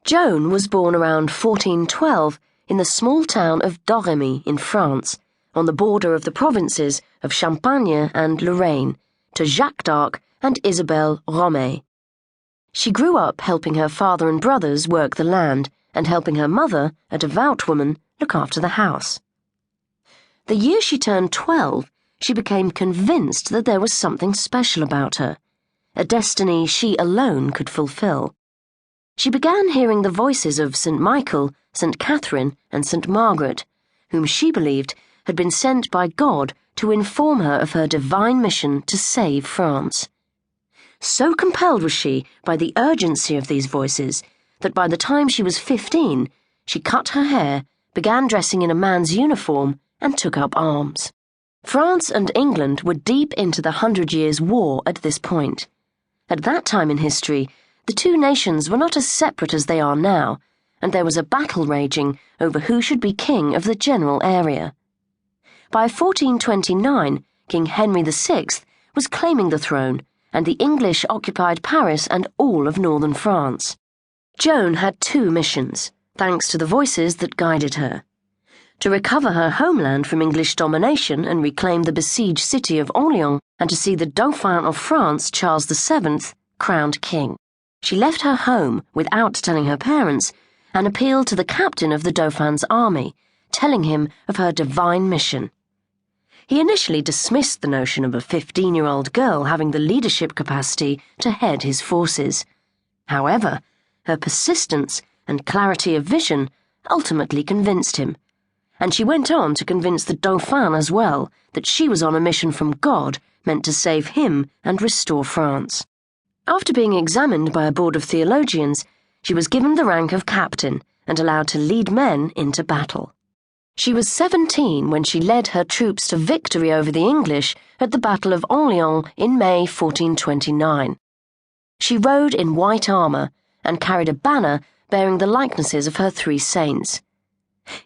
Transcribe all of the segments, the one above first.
Joan was born around 1412 in the small town of Domremy in France, on the border of the provinces of Champagne and Lorraine, to Jacques d'Arc and Isabelle Romay. She grew up helping her father and brothers work the land and helping her mother, a devout woman, look after the house. The year she turned 12, she became convinced that there was something special about her, a destiny she alone could fulfill. She began hearing the voices of St. Michael, St. Catherine, and St. Margaret, whom she believed had been sent by God to inform her of her divine mission to save France. So compelled was she by the urgency of these voices that by the time she was 15, she cut her hair, began dressing in a man's uniform, and took up arms. France and England were deep into the 100 Years' War at this point. At that time in history, the two nations were not as separate as they are now, and there was a battle raging over who should be king of the general area. By 1429, King Henry VI was claiming the throne, and the English occupied Paris and all of northern France. Joan had two missions, thanks to the voices that guided her: to recover her homeland from English domination and reclaim the besieged city of Orléans, and to see the Dauphin of France, Charles VII, crowned king. She left her home without telling her parents and appealed to the captain of the Dauphin's army, telling him of her divine mission. He initially dismissed the notion of a 15-year-old girl having the leadership capacity to head his forces. However, her persistence and clarity of vision ultimately convinced him, and she went on to convince the Dauphin as well that she was on a mission from God meant to save him and restore France. After being examined by a board of theologians, she was given the rank of captain and allowed to lead men into battle. She was 17 when she led her troops to victory over the English at the Battle of Orléans in May 1429. She rode in white armour and carried a banner bearing the likenesses of her three saints.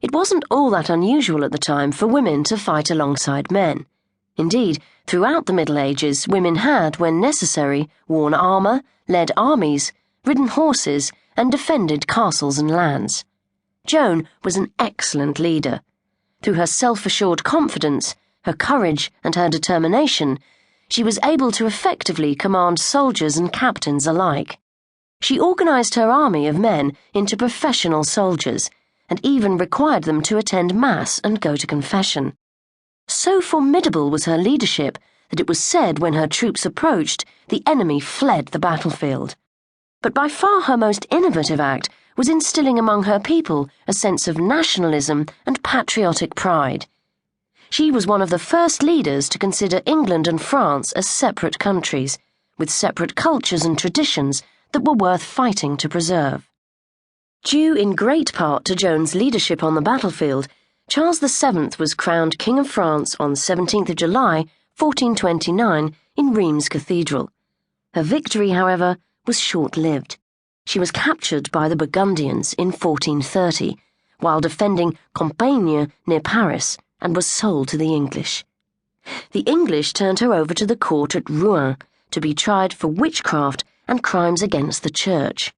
It wasn't all that unusual at the time for women to fight alongside men. Indeed, throughout the Middle Ages, women had, when necessary, worn armour, led armies, ridden horses, and defended castles and lands. Joan was an excellent leader. Through her self-assured confidence, her courage, and her determination, she was able to effectively command soldiers and captains alike. She organised her army of men into professional soldiers, and even required them to attend Mass and go to confession. So formidable was her leadership that it was said when her troops approached, the enemy fled the battlefield. But by far her most innovative act was instilling among her people a sense of nationalism and patriotic pride. She was one of the first leaders to consider England and France as separate countries, with separate cultures and traditions that were worth fighting to preserve. Due in great part to Joan's leadership on the battlefield, Charles VII was crowned King of France on 17th of July, 1429, in Rheims Cathedral. Her victory, however, was short-lived. She was captured by the Burgundians in 1430, while defending Compiègne near Paris, and was sold to the English. The English turned her over to the court at Rouen to be tried for witchcraft and crimes against the Church.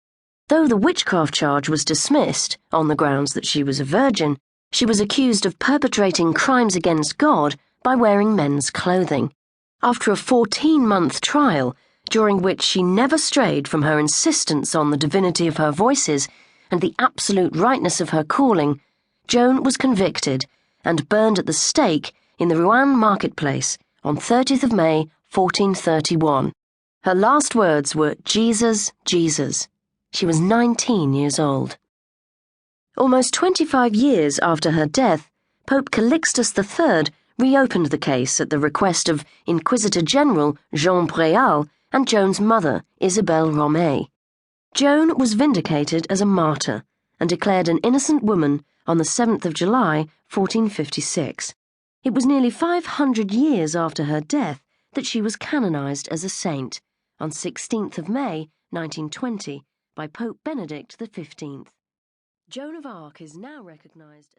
Though the witchcraft charge was dismissed on the grounds that she was a virgin, she was accused of perpetrating crimes against God by wearing men's clothing. After a 14-month trial, during which she never strayed from her insistence on the divinity of her voices and the absolute rightness of her calling, Joan was convicted and burned at the stake in the Rouen marketplace on 30th of May, 1431. Her last words were, "Jesus, Jesus." She was 19 years old. Almost 25 years after her death, Pope Calixtus III reopened the case at the request of Inquisitor General Jean Préal and Joan's mother, Isabelle Romay. Joan was vindicated as a martyr and declared an innocent woman on the 7th of July, 1456. It was nearly 500 years after her death that she was canonized as a saint, on 16th of May, 1920, by Pope Benedict XV. Joan of Arc is now recognized